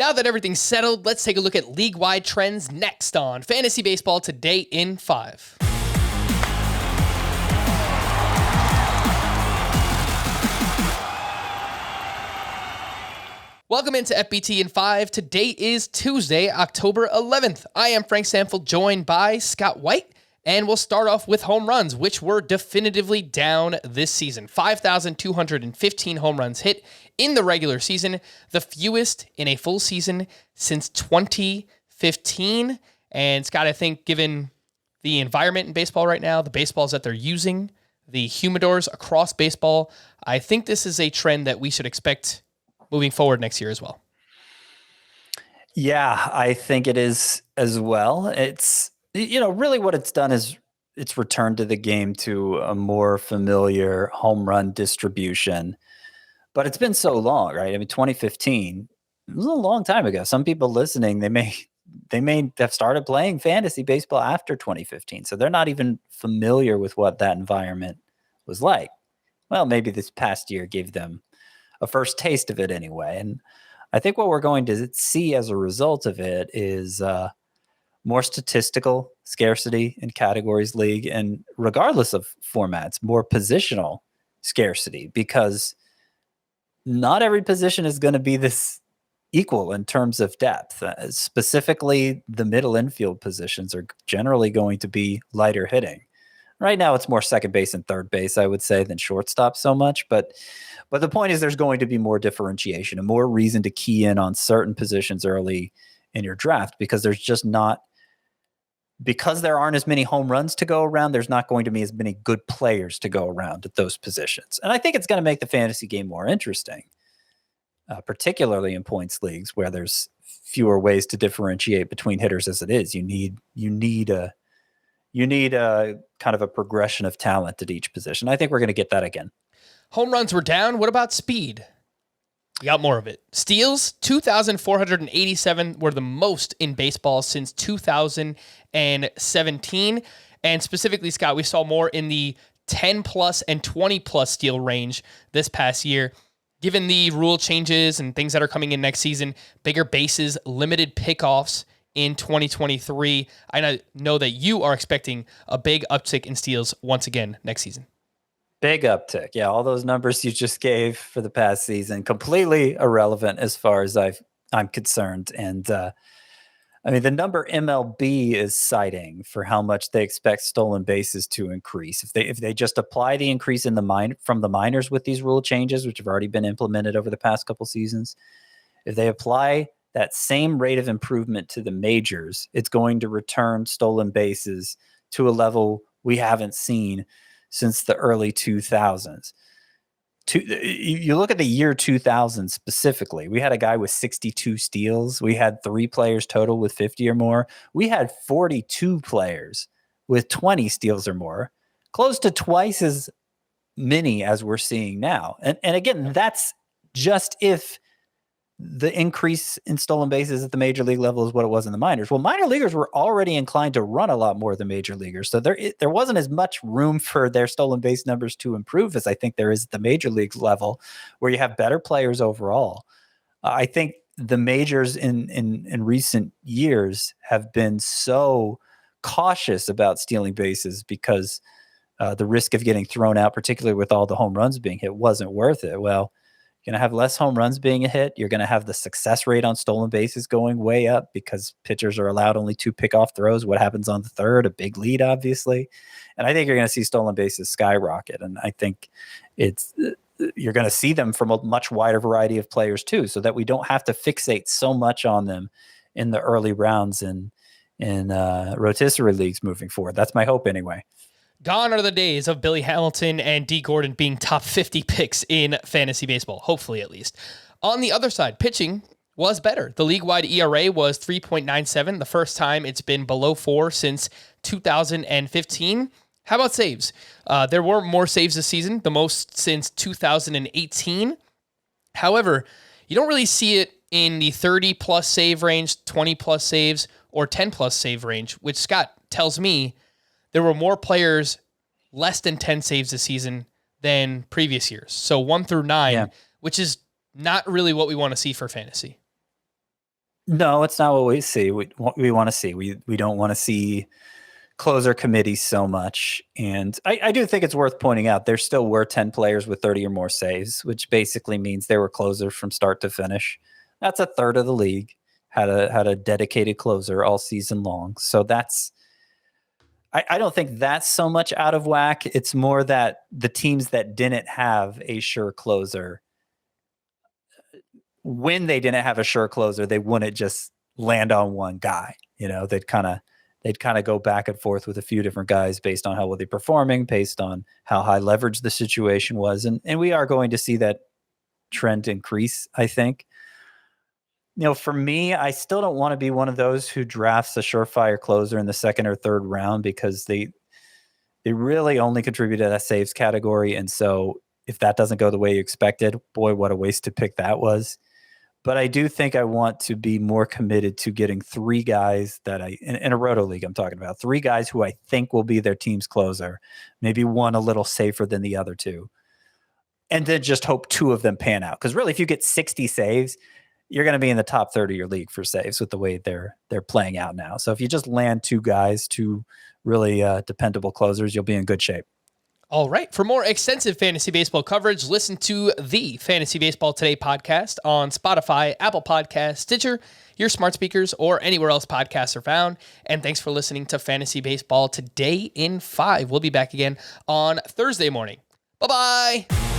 Now that everything's settled, let's take a look at league-wide trends next on Fantasy Baseball Today in 5. Welcome into FBT in 5. Today is Tuesday, October 11th. I am Frank Samfeld, joined by Scott White, and we'll start off with home runs, which were definitively down this season. 5,215 home runs hit in the regular season, the fewest in a full season since 2015. And Scott, I think given the environment in baseball right now, the baseballs that they're using, the humidors across baseball, I think this is a trend that we should expect moving forward next year as well. Yeah, I think it is as well. It's, really what it's done is it's returned to the game to a more familiar home run distribution. But it's been so long, right? I mean, 2015, it was a long time ago. Some people listening, they may have started playing fantasy baseball after 2015. So they're not even familiar with what that environment was like. Well, maybe this past year gave them a first taste of it anyway. And I think what we're going to see as a result of it is more statistical scarcity in categories league, and regardless of formats, more positional scarcity, because not every position is going to be this equal in terms of depth. Specifically, the middle infield positions are generally going to be lighter hitting. Right now, it's more second base and third base, I would say, than shortstop so much. But the point is there's going to be more differentiation and more reason to key in on certain positions early in your draft, because there's just not – because there aren't as many home runs to go around, there's not going to be as many good players to go around at those positions. And I think it's going to make the fantasy game more interesting, particularly in points leagues where there's fewer ways to differentiate between hitters as it is. You need a kind of a progression of talent at each position. I think we're going to get that again. Home runs were down. What about speed? You got more of it. Steals, 2,487 were the most in baseball since 2017. And specifically, Scott, we saw more in the 10-plus and 20-plus steal range this past year. Given the rule changes and things that are coming in next season, bigger bases, limited pickoffs in 2023, I know that you are expecting a big uptick in steals once again next season. Big uptick. Yeah, all those numbers you just gave for the past season, completely irrelevant as far as I'm concerned. And the number MLB is citing for how much they expect stolen bases to increase. If they just apply the increase in from the minors with these rule changes, which have already been implemented over the past couple seasons, if they apply that same rate of improvement to the majors, it's going to return stolen bases to a level we haven't seen since the early 2000s. You look at the year 2000 specifically, we had a guy with 62 steals. We had 3 players total with 50 or more. We had 42 players with 20 steals or more, close to twice as many as we're seeing now. And again, that's just if the increase in stolen bases at the major league level is what it was in the minors. Well, minor leaguers were already inclined to run a lot more than major leaguers. So there wasn't as much room for their stolen base numbers to improve as I think there is at the major league level, where you have better players overall. I think the majors in recent years have been so cautious about stealing bases because the risk of getting thrown out, particularly with all the home runs being hit, wasn't worth it. Well, you're going to have less home runs being a hit. You're going to have the success rate on stolen bases going way up because pitchers are allowed only 2 pickoff throws. What happens on the third? A big lead, obviously. And I think you're going to see stolen bases skyrocket. And I think you're going to see them from a much wider variety of players too, so that we don't have to fixate so much on them in the early rounds in rotisserie leagues moving forward. That's my hope anyway. Gone are the days of Billy Hamilton and D. Gordon being top 50 picks in fantasy baseball, hopefully at least. On the other side, pitching was better. The league-wide ERA was 3.97, the first time it's been below 4 since 2015. How about saves? There were more saves this season, the most since 2018. However, you don't really see it in the 30-plus save range, 20-plus saves, or 10-plus save range, which Scott tells me there were more players less than 10 saves this season than previous years. So 1 through 9, which is not really what we want to see for fantasy. No, it's not what we see. We want to see. We don't want to see closer committees so much. And I do think it's worth pointing out there still were 10 players with 30 or more saves, which basically means they were closers from start to finish. That's a third of the league had a dedicated closer all season long. So I don't think that's so much out of whack. It's more that the teams that didn't have a sure closer, when they didn't have a sure closer, they wouldn't just land on one guy. They'd kind of go back and forth with a few different guys based on how well they're performing, based on how high leverage the situation was. And we are going to see that trend increase, I think. For me, I still don't want to be one of those who drafts a surefire closer in the second or third round because they really only contribute to that saves category. And so if that doesn't go the way you expected, boy, what a wasted pick that was. But I do think I want to be more committed to getting three guys that in a roto league, I'm talking about three guys who I think will be their team's closer, maybe one a little safer than the other two. And then just hope two of them pan out. Because really, if you get 60 saves, you're going to be in the top third of your league for saves with the way they're playing out now. So if you just land two guys, two really dependable closers, you'll be in good shape. All right. For more extensive fantasy baseball coverage, listen to the Fantasy Baseball Today podcast on Spotify, Apple Podcasts, Stitcher, your smart speakers, or anywhere else podcasts are found. And thanks for listening to Fantasy Baseball Today in 5. We'll be back again on Thursday morning. Bye-bye.